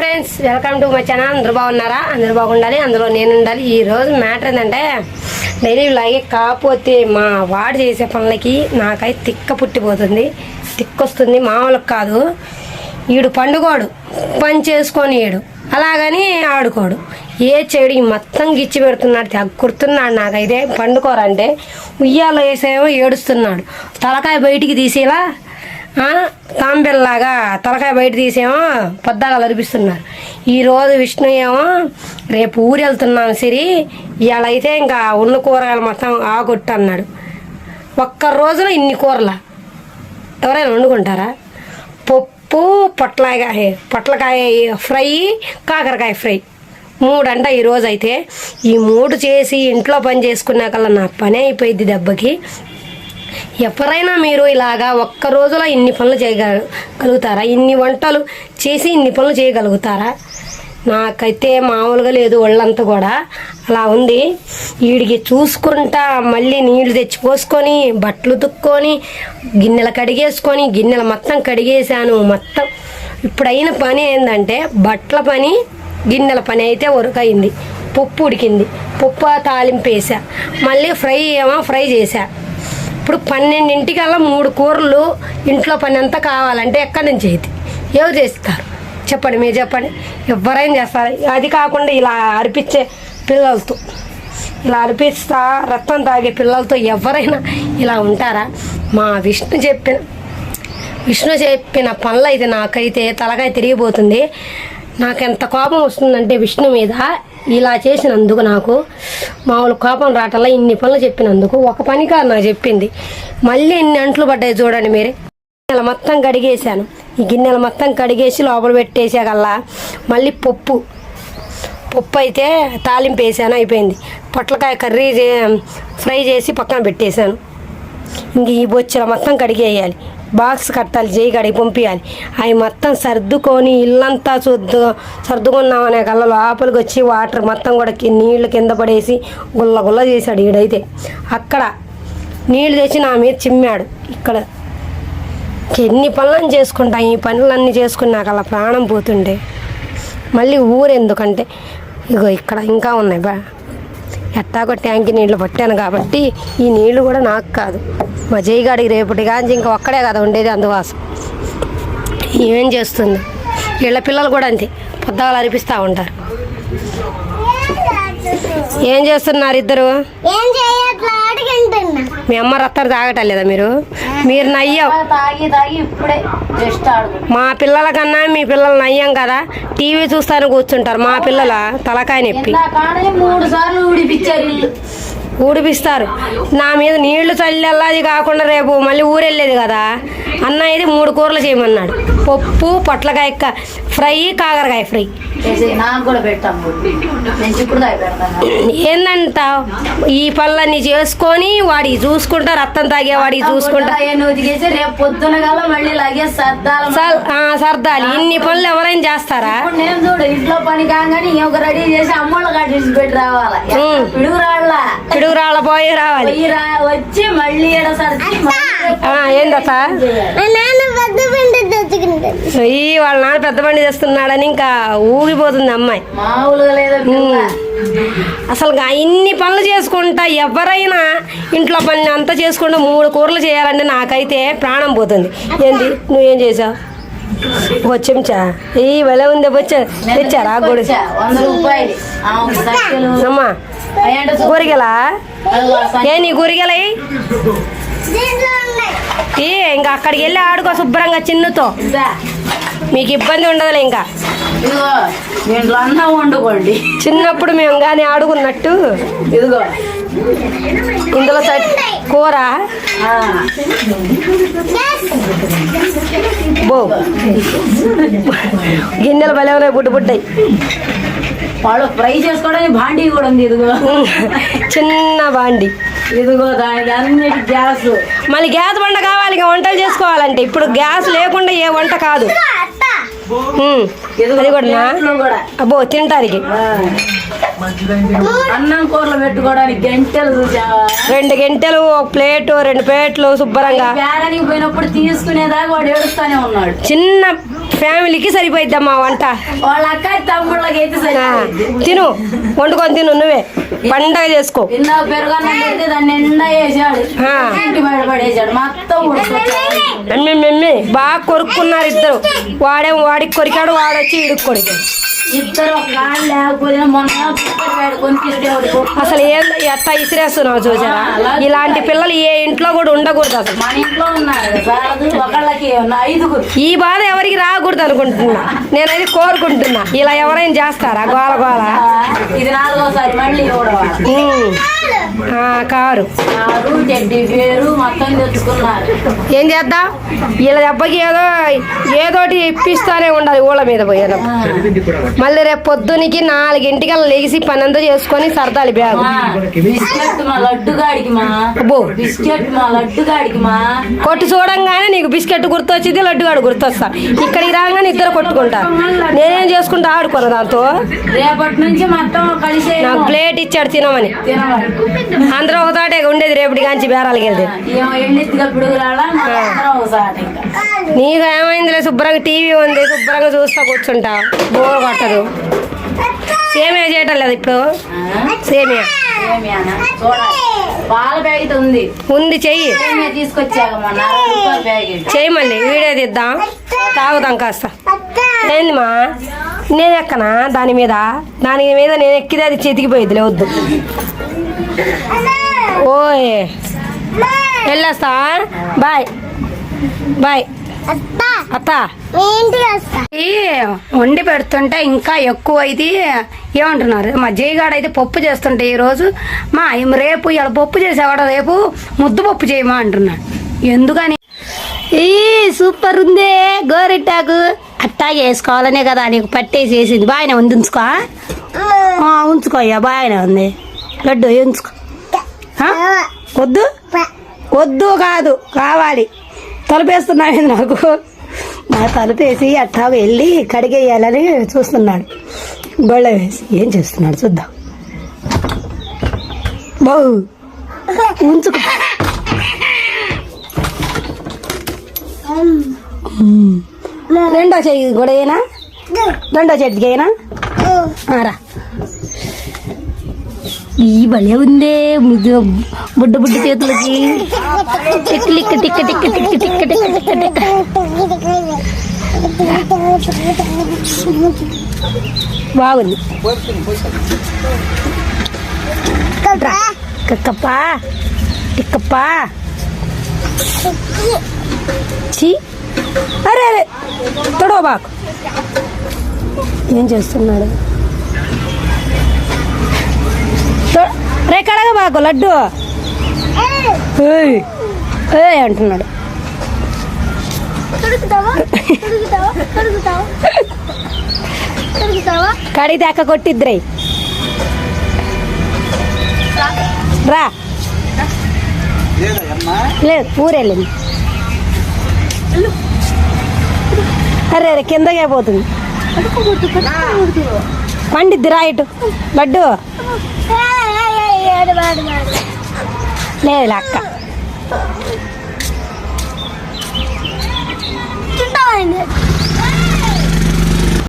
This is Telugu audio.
Friends, welcome to my channel. అందరూ బాగున్నారా? అందరూ బాగుండాలి, అందులో నేను ఉండాలి. ఈరోజు మ్యాటర్ ఏంటంటే, డైలీ ఇలాగే కాకపోతే మా వాడు చేసే పనులకి నాకైతే తిక్క పుట్టిపోతుంది. తిక్కొస్తుంది, మామూలుగా కాదు. ఈడు పండుగోడు, పని చేసుకొని ఈడు అలాగని ఆడుకోడు. ఏ చెడు మొత్తం గిచ్చి పెడుతున్నాడు, తగ్గుతున్నాడు. నాకైతే పండుకోరంటే ఉయ్యాలో వేసేమో ఏడుస్తున్నాడు. తలకాయ బయటికి తీసేలా తాంబెల్లాగా తలకాయ బయట తీసేమో పొద్దాగా అనిపిస్తున్నారు. ఈరోజు విష్ణు ఏమో రేపు ఊరు వెళ్తున్నాను సిరి, ఇవాళ అయితే ఇంకా ఉన్న కూరగాయలు మొత్తం ఆగొట్టు అన్నాడు. ఒక్క రోజులో ఇన్ని కూరల ఎవరైనా వండుకుంటారా? పప్పు, పొట్లకాయ ఫ్రై, కాకరకాయ ఫ్రై, 3 అంట ఈరోజు. అయితే ఈ 3 చేసి ఇంట్లో పని చేసుకున్నాకల్లా నా పని అయిపోయింది దెబ్బకి. ఎవరైనా మీరు ఇలాగా ఒక్క రోజులో ఇన్ని పనులు చేయగలుగుతారా? ఇన్ని వంటలు చేసి ఇన్ని పనులు చేయగలుగుతారా? నాకైతే మామూలుగా లేదు, ఒళ్ళంతా కూడా అలా ఉంది. వీడికి చూసుకుంటా మళ్ళీ నీళ్లు తెచ్చి పోసుకొని, బట్టలు ఉతుక్కొని, గిన్నెలు కడిగేసుకొని, గిన్నెలు మొత్తం కడిగేసాను. మొత్తం ఇప్పుడైన పని ఏంటంటే బట్టల పని, గిన్నెల పని అయితే ఉరకైంది. పప్పు ఉడికింది, పప్పు తాలింపు వేసా, మళ్ళీ ఫ్రై చేసా. ఇప్పుడు 12ంటికల్లా 3 కూరలు ఇంట్లో పని అంతా కావాలంటే ఎక్కడి నుంచి అయితే ఎవరు చేస్తారు చెప్పండి? మీరు చెప్పండి, ఎవరైనా చేస్తారు. అది కాకుండా ఇలా అరిపించే పిల్లలతో, ఇలా అరిపిస్తా రక్తం తాగే పిల్లలతో ఎవరైనా ఇలా ఉంటారా? మా విష్ణు చెప్పిన పనులు అయితే నాకైతే తలకాయ తిరిగిపోతుంది. నాకు ఎంత కోపం వస్తుందంటే విష్ణు మీద ఇలా చేసినందుకు నాకు మామూలు కోపం రావటంలో ఇన్ని పనులు చెప్పినందుకు. ఒక పని కాదు నాకు చెప్పింది, మళ్ళీ ఇన్ని అంట్లు పడ్డాయి చూడండి మీరే. గిన్నెలు మొత్తం కడిగేసాను. ఈ గిన్నెలు మొత్తం కడిగేసి లోపల పెట్టేసాకల్లా మళ్ళీ పప్పు అయితే తాలింపు వేసాను, అయిపోయింది. పొట్లకాయ కర్రీ ఫ్రై చేసి పక్కన పెట్టేశాను. ఇంక ఈ బొచ్చెల మొత్తం కడిగేయాలి, బాక్స్ కట్టాలి, చేయి కడిగి పంపించాలి. అవి మొత్తం సర్దుకొని ఇల్లంతా సర్దుకున్నామనే కల్లా లోపలికి వచ్చి వాటర్ మొత్తం కూడా నీళ్లు కింద పడేసి గుల్ల చేశాడు. ఈడైతే అక్కడ నీళ్ళు తెచ్చి నా మీద చిమ్మాడు. ఇక్కడ ఎన్ని పనులను చేసుకుంటా, ఈ పనులన్నీ చేసుకున్నాక అలా ప్రాణం పోతుండే. మళ్ళీ ఊరు ఎందుకంటే ఇగో ఇక్కడ ఇంకా ఉన్నాయి ఎట్టాగో ట్యాంకి నీళ్లు పట్టాను కాబట్టి ఈ నీళ్లు కూడా నాకు కాదు, మా జైగాడికి రేపటి కానీ ఇంకా ఒక్కడే కదా ఉండేది అందుకోసం. ఏం చేస్తుంది? వీళ్ళ పిల్లలు కూడా అంతే, పొద్దాలు అరిపిస్తూ ఉంటారు. ఏం చేస్తున్నారు ఇద్దరు? మీ అమ్మ రత్తరు తాగటం లేదా? మీరు నయ్యం. మా పిల్లల కన్నా మీ పిల్లలు నయ్యం కదా, టీవీ చూస్తాను కూర్చుంటారు. మా పిల్లల తలకాయ నొప్పి. 3 సార్లు ఊడిపిస్తారు. నా మీద నీళ్లు చల్లది కాకుండా రేపు మళ్ళీ ఊరెళ్ళేది కదా, అన్న ఇది 3 కూరలు చేయమన్నాడు. పప్పు, పొట్లకాయ ఫ్రై, కాకరకాయ ఫ్రై. ఏందంట ఈ పళ్ళని చేసుకొని వాడికి చూసుకుంటా, రక్తం తాగేవాడికి చూసుకుంటా సర్దాలి. ఇన్ని పనులు ఎవరైనా చేస్తారా? ఇంట్లో పని కాగానే రెడీ చేసి అమ్మోళ్ళ కట్టించి పెట్టి రావాలా, పిడుగురాళ్ళ పోయి రావాలి. వచ్చి మళ్ళీ ఏందత వాళ్ళ నాన్న పెద్ద బండి తెస్తున్నాడని ఇంకా ఊగిపోతుంది అమ్మాయి. మామూలుగా లేదా అసలు ఇన్ని పనులు చేసుకుంటా ఎవరైనా ఇంట్లో పని అంతా చేసుకుంటూ 3 కూరలు చేయాలంటే నాకైతే ప్రాణం పోతుంది. ఏంది నువ్వేం చేసావు? ఒక చెంచా ఈ వెల ఉంది వచ్చా తెచ్చారా? గుడి 100 రూపాయలు అమ్మా కూరగాయలా? నీ కూరగాయలు ఇంకా అక్కడికి వెళ్ళి ఆడుకో శుభ్రంగా చిన్నుతో, మీకు ఇబ్బంది ఉండదులే. ఇంకా అన్నం వండుకోండి. చిన్నప్పుడు మేము కానీ ఆడుకున్నట్టు ఇదిగో ఇందులో కూర బో గిన్నెలు బలే బుడ్డాయి. వాళ్ళు ఫ్రై చేసుకోవడానికి బాండీ కూడా ఉంది. ఇదిగో చిన్న బాండి. ఇదిగో దానికి అన్నిటి గ్యాస్. మళ్ళీ గ్యాస్ బండ కావాలి వంటలు చేసుకోవాలంటే. ఇప్పుడు గ్యాస్ లేకుండా ఏ వంట కాదు. అది కూడా ప్లేట్లో కూడా అబ్బో తింటానికి అన్నం కూరలు పెట్టుకోవడానికి గంటలు చూసావా 2 గంటలు ఒక ప్లేటు 2 ప్లేట్లు శుభ్రంగా బేరానికి పోయినప్పుడు తీసుకునేదాకా వాడు ఏడుస్తానే ఉన్నాడు. చిన్న ఫ్యామిలీకి సరిపోయిద్దమ్మా వంట. వాళ్ళ అక్క తమ్ముళ్ళకి అయితే సరిపోయింది. తిను, వండుకొని తిను, నువ్వే పండగ చేసుకో. ఇందాక పెరుగన్నం పెడితే దాన్ని నిండా వేసాడు, ఇంటి బయట పడేసాడు మొత్తం ఉడకొచ్చాడు. మెమ్మి బాగా కొరుక్కున్నారు ఇద్దరు. వాడేమో వాడికి కొరికాడు, వాడొచ్చి వీడికి కొరికాడు. ఇద్దరు ఒక కాళ్ళు లేకపోయినా మొన్న కొనికిచ్చేవాడు. అసలు ఎట్లా ఇసిరేస్తున్నావు చూసారా? ఇలాంటి పిల్లలు ఏ ఇంట్లో కూడా ఉండకూడదు అసలు. మన ఇంట్లో ఉన్నారు ఒకళ్ళకి 5గురు. ఈ బాధ ఎవరికి రాకూడదు అనుకుంటున్నా, నేనైతే కోరుకుంటున్నా. ఇలా ఎవరైనా చేస్తారా గోల గోల? ఇది 4వసారి మళ్ళీ కారు చెడ్డి పేరు మొత్తం తెచ్చుకున్నారు. ఏం చేద్దాం, వీళ్ళ దెబ్బకి ఏదోటి ఇప్పిస్తానే ఉండాలి ఊళ్ళ మీద పోయాను. మళ్ళీ రేపు పొద్దునికి 4 లెగిసి పని అంతా చేసుకొని సరదాలి బ్యాగు. బిస్కెట్ మా లడ్డు గాడికి మా అబ్బో బిస్కెట్ మా లడ్డు గాడికి మా కొట్టు చూడంగానే నీకు బిస్కెట్ గుర్తొచ్చింది, లడ్డుగాడు గుర్తొస్తా. ఇక్కడికి రాగానే ఇద్దరు కొట్టుకుంటారు. నేనేం చేసుకుంటా ఆడుకోను దాంతో. రేపటి నుంచి మొత్తం కలిసి నాకు ప్లేట్ ఇచ్చాడు తినమని. అందరూ ఒకసాటే ఉండేది, రేపటి కాంచి బేరాలకి వెళ్తే. నీకు ఏమైందిలే, శుభ్రంగా టీవీ ఉంది, శుభ్రంగా చూస్తా కూర్చుంటా, బోర్ కొట్టదు. సేమియా చేయటం లేదు ఇప్పుడు, సేమియా పాల ప్యాకెట్ ఉంది చెయ్యి, తీసుకొచ్చాక చెయ్యి. మళ్ళీ వీడియో తీద్దాం, తాగుదాం కాస్త. ఏందిమా నేను ఎక్కనా దాని మీద నేను ఎక్కితే అది చెతికిపోయిద్దిలే, వద్దు. ఓయ్ వెళ్ళొస్తా, బాయ్ బాయ్ అత్త. వండి పెడుతుంటే ఇంకా ఎక్కువ అయితే ఏమంటున్నారు, మా జయగాడు అయితే పప్పు చేస్తుంటే ఈరోజు రేపు ఇలా పప్పు చేసేవాడు, రేపు ముద్దు పప్పు చేయమా అంటున్నాడు. ఎందుకని? ఈ సూపర్ ఉందే గోరెట్టాకు, అట్టా చేసుకోవాలనే కదా నీకు పట్టేసి వేసింది. బాగానే ఉంది, ఉంచుకో అయ్యా, బాగానే ఉంది. లడ్డు ఉంచుకో. వద్దు వద్దు కాదు, కావాలి. తలుపేస్తున్నాడు నాకు. నా తలుపేసి అట్టా వెళ్ళి కడిగేయాలని చూస్తున్నాడు. గొళ్ళ వేసి ఏం చేస్తున్నాడు చూద్దాం. బావు ఉంచుకో. రెండో చెయ్యి కూడా అయినా, రెండో చేతికి అయినా రా. ఈ భలే ఉందే బుడ్డ బుడ్డ చేతులకి. Tick tick tick tick tick tick tick tick. బాగుంది. కక్కప్పా టిక్కప్పా. చీ, అరే అరే తొడవ బాకు. ఏం చేస్తున్నాడు? రే కడగ బాకు లడ్డు అంటున్నాడు. కడిగితే అక్క కొట్టిద్దిరై. రా, లేదు ఊరెళ్ళింది. అరే అరే కిందకే పోతుంది. పండిద్ది రా ఇటు లడ్డు. లేదు అక్క